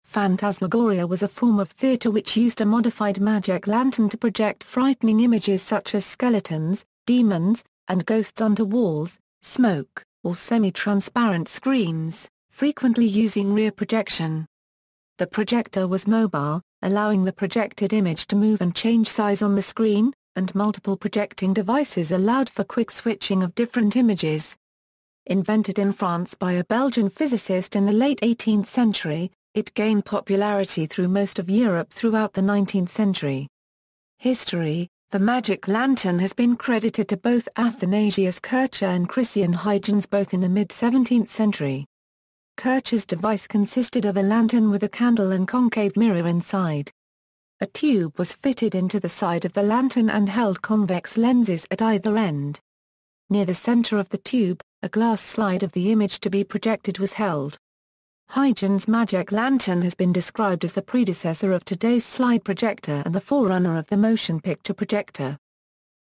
Phantasmagoria was a form of theatre which used a modified magic lantern to project frightening images such as skeletons, demons, and ghosts onto walls, smoke, or semi-transparent screens, frequently using rear projection. The projector was mobile, allowing the projected image to move and change size on the screen, and multiple projecting devices allowed for quick switching of different images. Invented in France by a Belgian physicist in the late 18th century, it gained popularity through most of Europe throughout the 19th century. History: the magic lantern has been credited to both Athanasius Kircher and Christian Huygens both in the mid-17th century. Kircher's device consisted of a lantern with a candle and concave mirror inside. A tube was fitted into the side of the lantern and held convex lenses at either end. Near the center of the tube, a glass slide of the image to be projected was held. Huygens' magic lantern has been described as the predecessor of today's slide projector and the forerunner of the motion picture projector.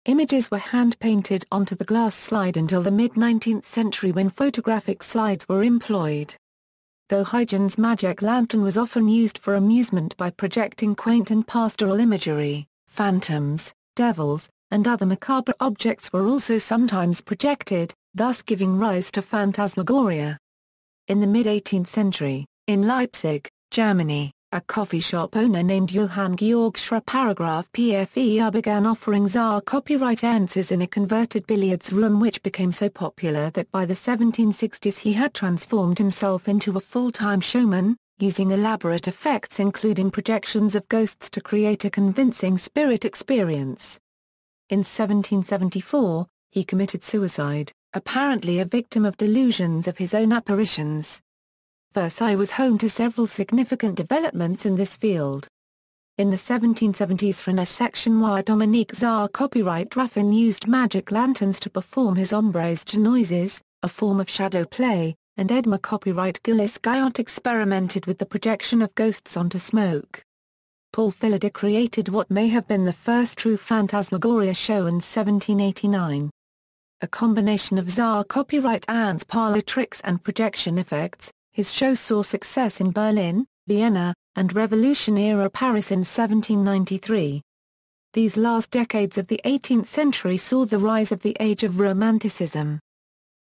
Images were hand-painted onto the glass slide until the mid-19th century when photographic slides were employed. Though Huygens' magic lantern was often used for amusement by projecting quaint and pastoral imagery, phantoms, devils, and other macabre objects were also sometimes projected, thus giving rise to Phantasmagoria. In the mid-18th century, in Leipzig, Germany, a coffee shop owner named Johann Georg Schra PFER began offering Tsar copyright dances in a converted billiards room which became so popular that by the 1760s he had transformed himself into a full-time showman, using elaborate effects including projections of ghosts to create a convincing spirit experience. In 1774, he committed suicide, apparently a victim of delusions of his own apparitions. Versailles was home to several significant developments in this field. In the 1770s for a section where Dominique Tsar copyright Raffin used magic lanterns to perform his ombres noises, a form of shadow play, and Edmond copyright Gilles Guyot experimented with the projection of ghosts onto smoke. Paul Philader created what may have been the first true Phantasmagoria show in 1789. A combination of Tsar copyright and parlor tricks and projection effects, his show saw success in Berlin, Vienna, and Revolution-era Paris in 1793. These last decades of the 18th century saw the rise of the Age of Romanticism.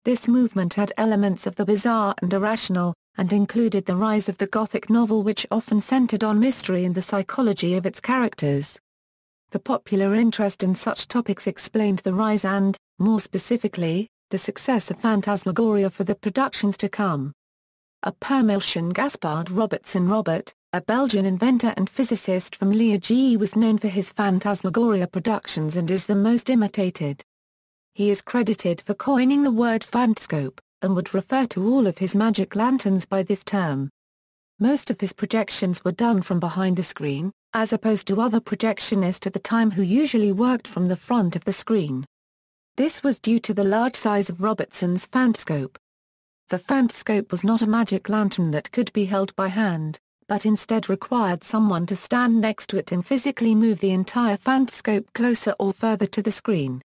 This movement had elements of the bizarre and irrational, and included the rise of the Gothic novel which often centered on mystery and the psychology of its characters. The popular interest in such topics explained the rise and, more specifically, the success of Phantasmagoria for the productions to come. A Parisian Gaspard Robertson Robert, a Belgian inventor and physicist from Liège was known for his Phantasmagoria productions and is the most imitated. He is credited for coining the word phantascope, and would refer to all of his magic lanterns by this term. Most of his projections were done from behind the screen, as opposed to other projectionists at the time who usually worked from the front of the screen. This was due to the large size of Robertson's phantascope. The phantascope was not a magic lantern that could be held by hand, but instead required someone to stand next to it and physically move the entire phantascope closer or further to the screen.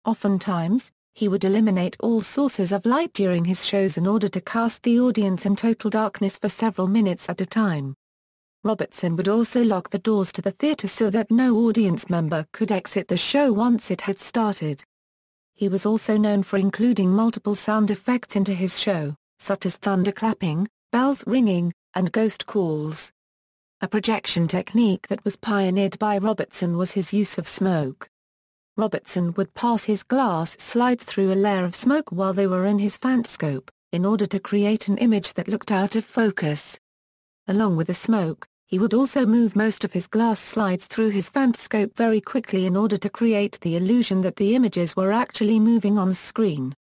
Oftentimes, he would eliminate all sources of light during his shows in order to cast the audience in total darkness for several minutes at a time. Robertson would also lock the doors to the theatre so that no audience member could exit the show once it had started. He was also known for including multiple sound effects into his show, such as thunderclapping, bells ringing, and ghost calls. A projection technique that was pioneered by Robertson was his use of smoke. Robertson would pass his glass slides through a layer of smoke while they were in his phantascope, in order to create an image that looked out of focus. Along with the smoke, he would also move most of his glass slides through his phantascope very quickly in order to create the illusion that the images were actually moving on screen.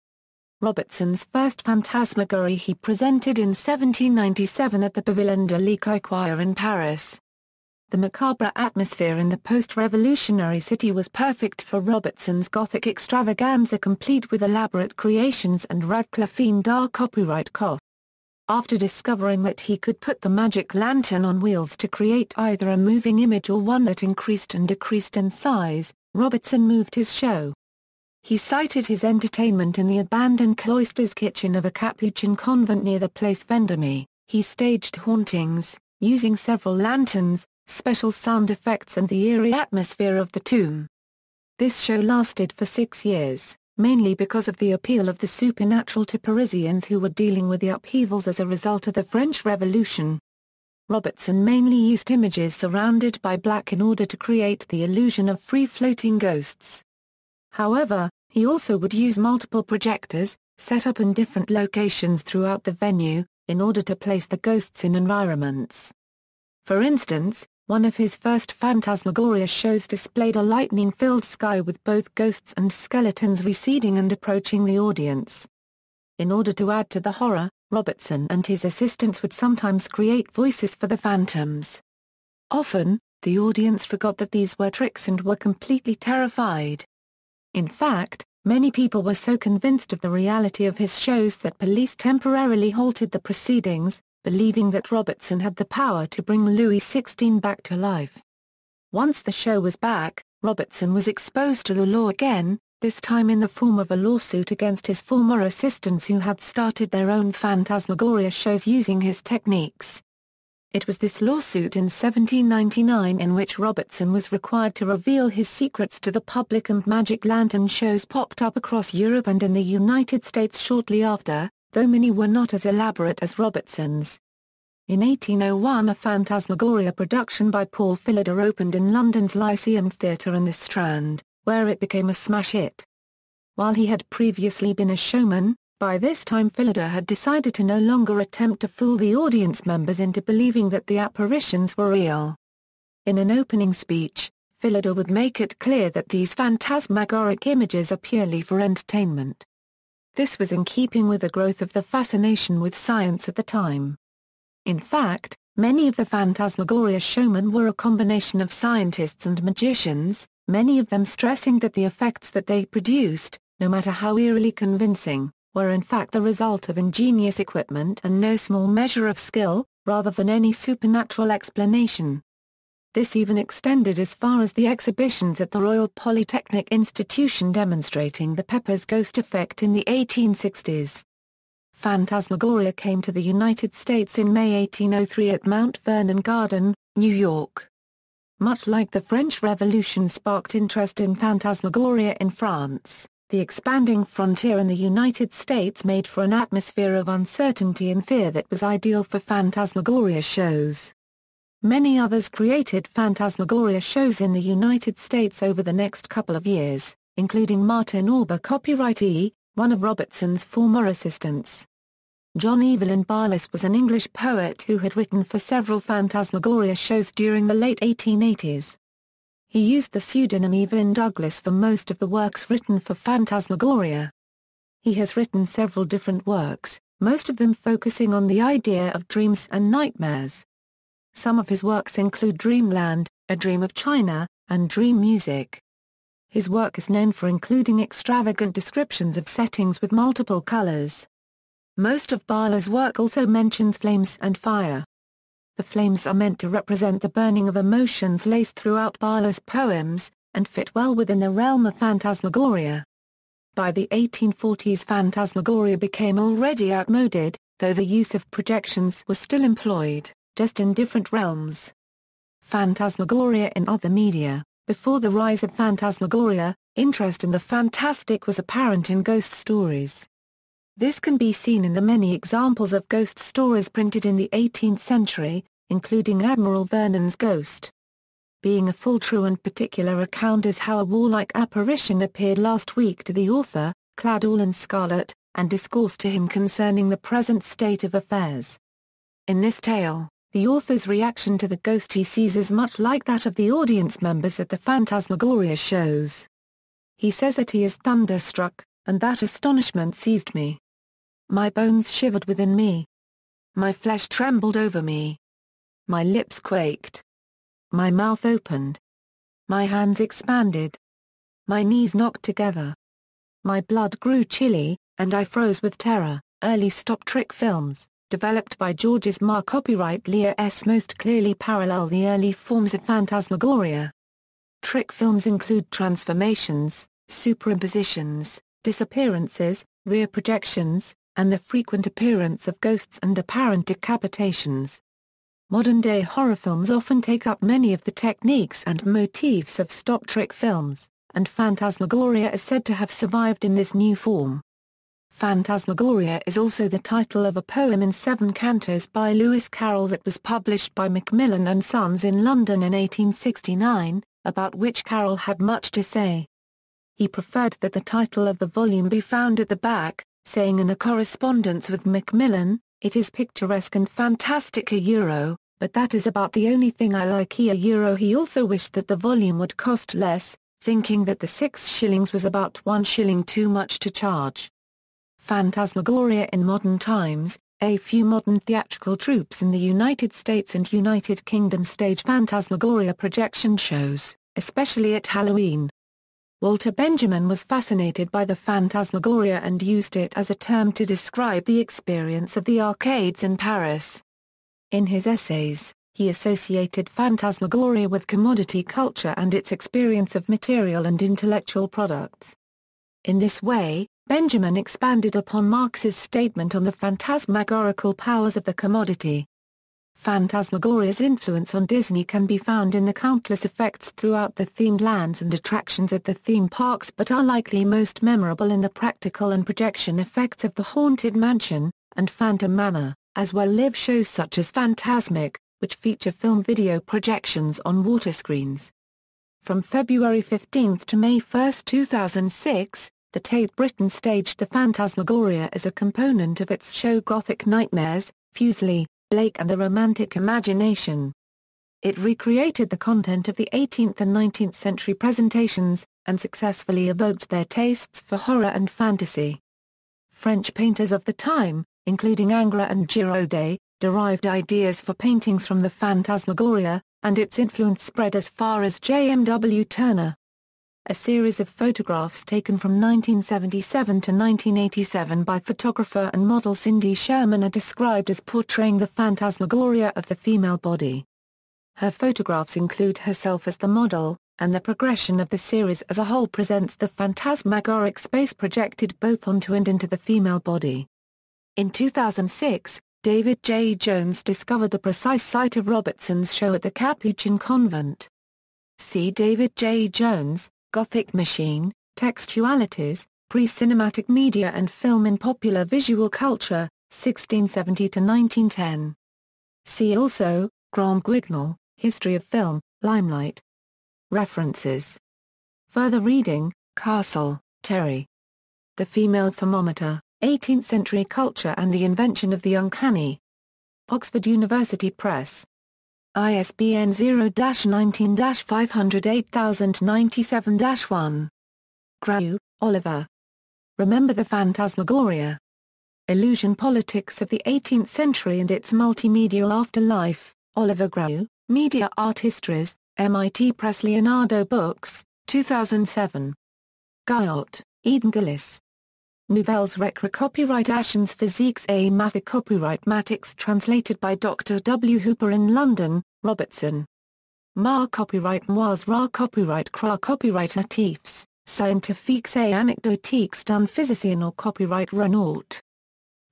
Robertson's first Phantasmagoria he presented in 1797 at the Pavillon de l'Échiquier in Paris. The macabre atmosphere in the post-revolutionary city was perfect for Robertson's Gothic extravaganza complete with elaborate creations and Radcliffean dark copyright cost. After discovering that he could put the magic lantern on wheels to create either a moving image or one that increased and decreased in size, Robertson moved his show. He cited his entertainment in the abandoned cloisters kitchen of a Capuchin convent near the Place Vendôme. He staged hauntings, using several lanterns, special sound effects and the eerie atmosphere of the tomb. This show lasted for 6 years, mainly because of the appeal of the supernatural to Parisians who were dealing with the upheavals as a result of the French Revolution. Robertson mainly used images surrounded by black in order to create the illusion of free-floating ghosts. However, he also would use multiple projectors, set up in different locations throughout the venue, in order to place the ghosts in environments. For instance, one of his first Phantasmagoria shows displayed a lightning-filled sky with both ghosts and skeletons receding and approaching the audience. In order to add to the horror, Robertson and his assistants would sometimes create voices for the phantoms. Often, the audience forgot that these were tricks and were completely terrified. In fact, many people were so convinced of the reality of his shows that police temporarily halted the proceedings, believing that Robertson had the power to bring Louis XVI back to life. Once the show was back, Robertson was exposed to the law again, this time in the form of a lawsuit against his former assistants who had started their own Phantasmagoria shows using his techniques. It was this lawsuit in 1799 in which Robertson was required to reveal his secrets to the public, and magic lantern shows popped up across Europe and in the United States shortly after, though many were not as elaborate as Robertson's. In 1801 a Phantasmagoria production by Paul Philidor opened in London's Lyceum Theatre in the Strand, where it became a smash hit. While he had previously been a showman, by this time Philidor had decided to no longer attempt to fool the audience members into believing that the apparitions were real. In an opening speech, Philidor would make it clear that these phantasmagoric images are purely for entertainment. This was in keeping with the growth of the fascination with science at the time. In fact, many of the Phantasmagoria showmen were a combination of scientists and magicians, many of them stressing that the effects that they produced, no matter how eerily convincing, were in fact the result of ingenious equipment and no small measure of skill, rather than any supernatural explanation. This even extended as far as the exhibitions at the Royal Polytechnic Institution demonstrating the Pepper's Ghost effect in the 1860s. Phantasmagoria came to the United States in May 1803 at Mount Vernon Garden, New York. Much like the French Revolution sparked interest in Phantasmagoria in France, the expanding frontier in the United States made for an atmosphere of uncertainty and fear that was ideal for Phantasmagoria shows. Many others created Phantasmagoria shows in the United States over the next couple of years, including Martin Orber, copyrightee, one of Robertson's former assistants. John Evelyn Barlas was an English poet who had written for several Phantasmagoria shows during the late 1880s. He used the pseudonym Evelyn Douglas for most of the works written for Phantasmagoria. He has written several different works, most of them focusing on the idea of dreams and nightmares. Some of his works include Dreamland, A Dream of China, and Dream Music. His work is known for including extravagant descriptions of settings with multiple colors. Most of Barla's work also mentions flames and fire. The flames are meant to represent the burning of emotions laced throughout Barla's poems, and fit well within the realm of Phantasmagoria. By the 1840s Phantasmagoria became already outmoded, though the use of projections was still employed, just in different realms. Phantasmagoria in other media. Before the rise of Phantasmagoria, interest in the fantastic was apparent in ghost stories. This can be seen in the many examples of ghost stories printed in the 18th century, including Admiral Vernon's Ghost. Being a full, true and particular account is how a warlike apparition appeared last week to the author, clad all in scarlet, and discoursed to him concerning the present state of affairs. In this tale, the author's reaction to the ghost he sees is much like that of the audience members at the Phantasmagoria shows. He says that he is thunderstruck, and that astonishment seized me. My bones shivered within me. My flesh trembled over me. My lips quaked. My mouth opened. My hands expanded. My knees knocked together. My blood grew chilly, and I froze with terror. Early stop trick films, developed by Georges Marr, copyright Lear S., most clearly parallel the early forms of Phantasmagoria. Trick films include transformations, superimpositions, disappearances, rear projections, and the frequent appearance of ghosts and apparent decapitations. Modern-day horror films often take up many of the techniques and motifs of stock trick films, and Phantasmagoria is said to have survived in this new form. Phantasmagoria is also the title of a poem in 7 cantos by Lewis Carroll that was published by Macmillan and Sons in London in 1869, about which Carroll had much to say. He preferred that the title of the volume be found at the back, saying in a correspondence with Macmillan, "It is picturesque and fantastic euro, but that is about the only thing I like euro." He also wished that the volume would cost less, thinking that the 6 shillings was about 1 shilling too much to charge. Phantasmagoria in modern times. A few modern theatrical troupes in the United States and United Kingdom stage Phantasmagoria projection shows, especially at Halloween. Walter Benjamin was fascinated by the Phantasmagoria and used it as a term to describe the experience of the arcades in Paris. In his essays, he associated Phantasmagoria with commodity culture and its experience of material and intellectual products. In this way, Benjamin expanded upon Marx's statement on the phantasmagorical powers of the commodity. Phantasmagoria's influence on Disney can be found in the countless effects throughout the themed lands and attractions at the theme parks, but are likely most memorable in the practical and projection effects of the Haunted Mansion and Phantom Manor, as well live shows such as Fantasmic, which feature film video projections on water screens. From February 15 to May 1, 2006, the Tate Britain staged the Phantasmagoria as a component of its show Gothic Nightmares, Fuseli, Blake and the Romantic Imagination. It recreated the content of the 18th and 19th century presentations, and successfully evoked their tastes for horror and fantasy. French painters of the time, including Ingres and Girodet, derived ideas for paintings from the Phantasmagoria, and its influence spread as far as J.M.W. Turner. A series of photographs taken from 1977 to 1987 by photographer and model Cindy Sherman are described as portraying the phantasmagoria of the female body. Her photographs include herself as the model, and the progression of the series as a whole presents the phantasmagoric space projected both onto and into the female body. In 2006, David J. Jones discovered the precise site of Robertson's show at the Capuchin Convent. See David J. Jones, Gothic Machine, Textualities, Pre-Cinematic Media and Film in Popular Visual Culture, 1670 to 1910. See also, Grand Guignol, History of Film, Limelight. References. Further reading, Castle, Terry. The Female Thermometer, 18th Century Culture and the Invention of the Uncanny. Oxford University Press. ISBN 0-19-508097-1. Grau, Oliver. Remember the Phantasmagoria. Illusion Politics of the 18th Century and its Multimedial Afterlife, Oliver Grau, Media Art Histories, MIT Press. Leonardo Books, 2007. Guyot, Eden Gillis. Nouvelles Recre Copyright Ations Physiques et Mathe Copyright Matix translated by Dr. W. Hooper in London, Robertson. Mar Copyright Moise Ra Copyright Cra Copyright Natifs, Scientifiques et Anecdotiques d'un Physicien or Copyright Renault.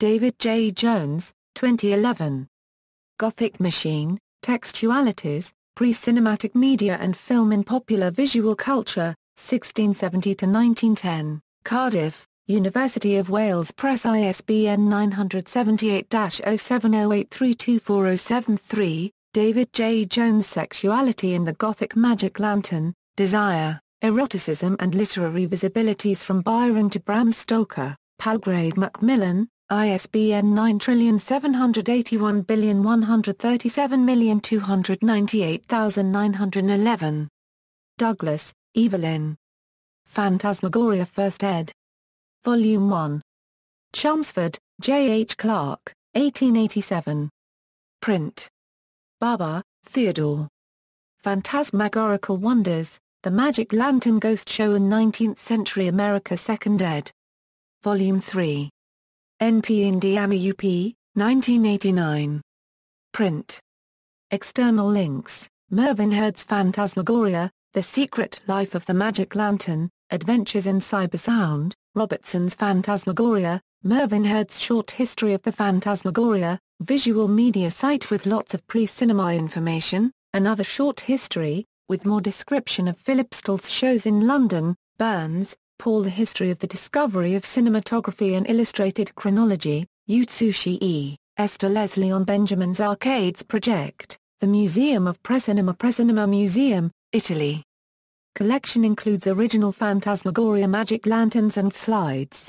David J. Jones, 2011. Gothic Machine, Textualities, Pre-Cinematic Media and Film in Popular Visual Culture, 1670 to 1910, Cardiff, University of Wales Press. ISBN 978-0708324073, David J. Jones. Sexuality in the Gothic Magic Lantern, Desire, Eroticism and Literary Visibilities from Byron to Bram Stoker, Palgrave Macmillan, ISBN 9781137298911. Douglas, Evelyn. Phantasmagoria First ed. Volume 1. Chelmsford, J. H. Clark, 1887. Print. Barber, Theodore. Phantasmagorical Wonders, The Magic Lantern Ghost Show in 19th Century America 2nd ed. Volume 3. NP Indiana UP, 1989. Print. External links, Mervyn Heard's Phantasmagoria, The Secret Life of the Magic Lantern, Adventures in Cybersound, Robertson's Phantasmagoria, Mervyn Heard's short history of the Phantasmagoria, visual media site with lots of pre-cinema information, another short history, with more description of Philip Stoll's shows in London, Burns, Paul. The history of the discovery of cinematography and illustrated chronology, Utsushi E. Esther Leslie on Benjamin's Arcades Project, the Museum of Precinema Museum, Italy. Collection includes original Phantasmagoria magic lanterns and slides.